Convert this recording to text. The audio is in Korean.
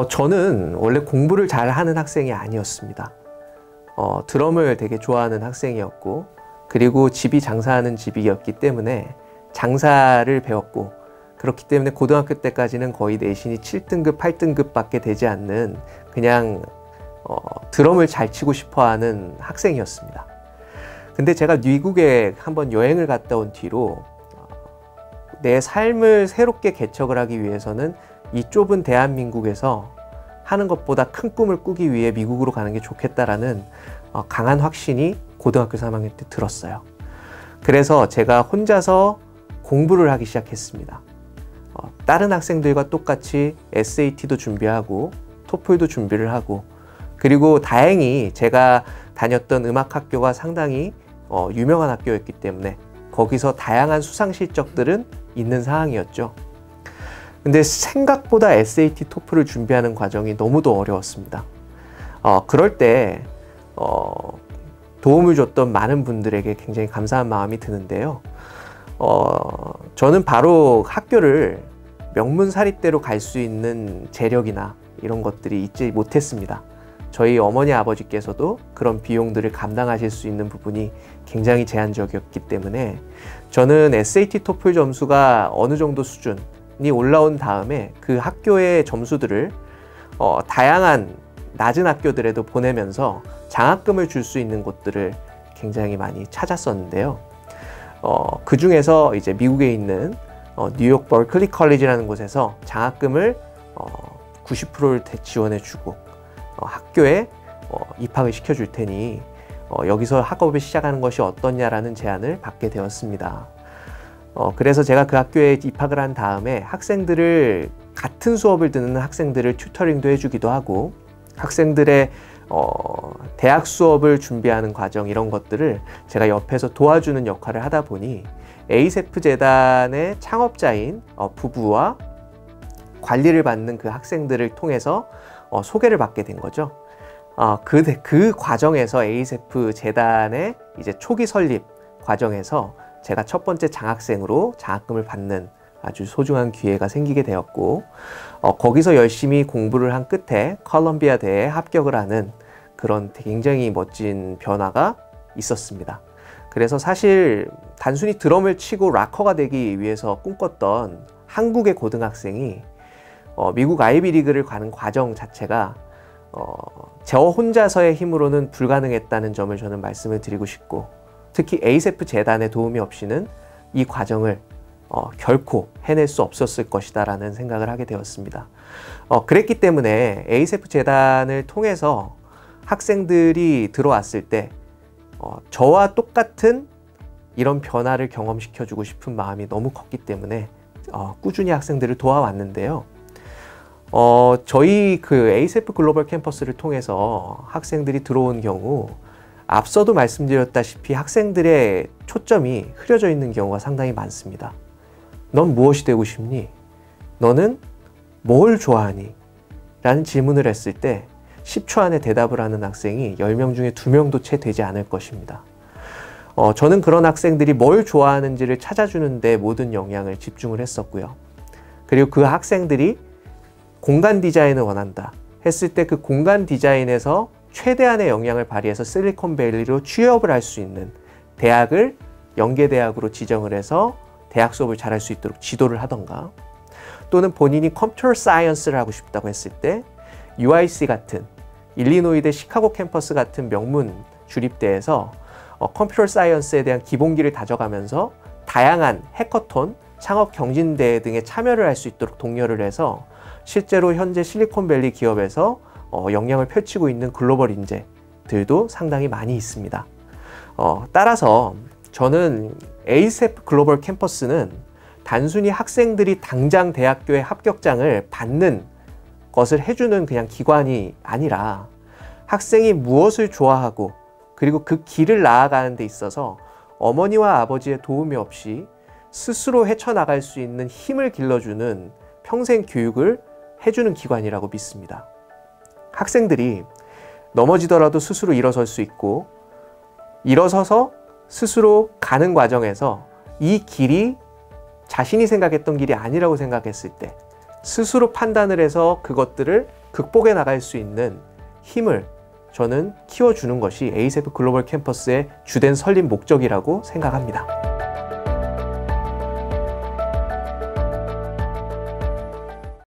저는 원래 공부를 잘하는 학생이 아니었습니다. 드럼을 되게 좋아하는 학생이었고, 그리고 집이 장사하는 집이었기 때문에 장사를 배웠고, 그렇기 때문에 고등학교 때까지는 거의 내신이 7등급, 8등급 밖에 되지 않는 그냥 드럼을 잘 치고 싶어 하는 학생이었습니다. 근데 제가 미국에 한번 여행을 갔다 온 뒤로 내 삶을 새롭게 개척을 하기 위해서는 이 좁은 대한민국에서 하는 것보다 큰 꿈을 꾸기 위해 미국으로 가는 게 좋겠다라는 강한 확신이 고등학교 3학년 때 들었어요. 그래서 제가 혼자서 공부를 하기 시작했습니다. 다른 학생들과 똑같이 SAT도 준비하고 토플도 준비를 하고, 그리고 다행히 제가 다녔던 음악학교가 상당히 유명한 학교였기 때문에 거기서 다양한 수상 실적들은 있는 상황이었죠. 근데 생각보다 SAT, 토플을 준비하는 과정이 너무도 어려웠습니다. 그럴 때 도움을 줬던 많은 분들에게 굉장히 감사한 마음이 드는데요. 저는 바로 학교를 명문사립대로 갈 수 있는 재력이나 이런 것들이 있지 못했습니다. 저희 어머니 아버지께서도 그런 비용들을 감당하실 수 있는 부분이 굉장히 제한적이었기 때문에 저는 SAT, 토플 점수가 어느 정도 수준이 올라온 다음에 그 학교의 점수들을 다양한 낮은 학교들에도 보내면서 장학금을 줄 수 있는 곳들을 굉장히 많이 찾았었는데요. 그 중에서 이제 미국에 있는 뉴욕 버클리 컬리지라는 곳에서 장학금을 90%를 지원해주고 학교에 입학을 시켜줄 테니 여기서 학업을 시작하는 것이 어떠냐라는 제안을 받게 되었습니다. 그래서 제가 그 학교에 입학을 한 다음에 학생들을, 같은 수업을 듣는 학생들을 튜터링도 해주기도 하고, 학생들의 대학 수업을 준비하는 과정, 이런 것들을 제가 옆에서 도와주는 역할을 하다 보니 에이세프 재단의 창업자인 부부와 관리를 받는 그 학생들을 통해서 소개를 받게 된 거죠. 그 과정에서 에이세프 재단의 이제 초기 설립 과정에서 제가 첫 번째 장학생으로 장학금을 받는 아주 소중한 기회가 생기게 되었고, 거기서 열심히 공부를 한 끝에 컬럼비아 대에 합격을 하는 그런 굉장히 멋진 변화가 있었습니다. 그래서 사실 단순히 드럼을 치고 락커가 되기 위해서 꿈꿨던 한국의 고등학생이 미국 아이비리그를 가는 과정 자체가 저 혼자서의 힘으로는 불가능했다는 점을 저는 말씀을 드리고 싶고, 특히 에이세프 재단의 도움이 없이는 이 과정을 결코 해낼 수 없었을 것이다 라는 생각을 하게 되었습니다. 그랬기 때문에 에이세프 재단을 통해서 학생들이 들어왔을 때 저와 똑같은 이런 변화를 경험시켜주고 싶은 마음이 너무 컸기 때문에 꾸준히 학생들을 도와왔는데요. 저희 그 에이세프 글로벌 캠퍼스를 통해서 학생들이 들어온 경우, 앞서도 말씀드렸다시피 학생들의 초점이 흐려져 있는 경우가 상당히 많습니다. 넌 무엇이 되고 싶니? 너는 뭘 좋아하니? 라는 질문을 했을 때 10초 안에 대답을 하는 학생이 10명 중에 2명도 채 되지 않을 것입니다. 저는 그런 학생들이 뭘 좋아하는지를 찾아주는 데 모든 영향을 집중을 했었고요. 그리고 그 학생들이 공간 디자인을 원한다 했을 때 그 공간 디자인에서 최대한의 영향을 발휘해서 실리콘밸리로 취업을 할 수 있는 대학을 연계대학으로 지정을 해서 대학 수업을 잘할 수 있도록 지도를 하던가, 또는 본인이 컴퓨터 사이언스를 하고 싶다고 했을 때 UIC 같은, 일리노이대 시카고 캠퍼스 같은 명문 주립대에서 컴퓨터 사이언스에 대한 기본기를 다져가면서 다양한 해커톤, 창업 경진대회 등에 참여를 할 수 있도록 독려를 해서 실제로 현재 실리콘밸리 기업에서 역량을 펼치고 있는 글로벌 인재들도 상당히 많이 있습니다. 따라서 저는 에이세프 글로벌 캠퍼스는 단순히 학생들이 당장 대학교의 합격장을 받는 것을 해주는 그냥 기관이 아니라, 학생이 무엇을 좋아하고 그리고 그 길을 나아가는 데 있어서 어머니와 아버지의 도움이 없이 스스로 헤쳐나갈 수 있는 힘을 길러주는 평생 교육을 해주는 기관이라고 믿습니다. 학생들이 넘어지더라도 스스로 일어설 수 있고, 일어서서 스스로 가는 과정에서 이 길이 자신이 생각했던 길이 아니라고 생각했을 때 스스로 판단을 해서 그것들을 극복해 나갈 수 있는 힘을 저는 키워주는 것이 ASF 글로벌 캠퍼스의 주된 설립 목적이라고 생각합니다.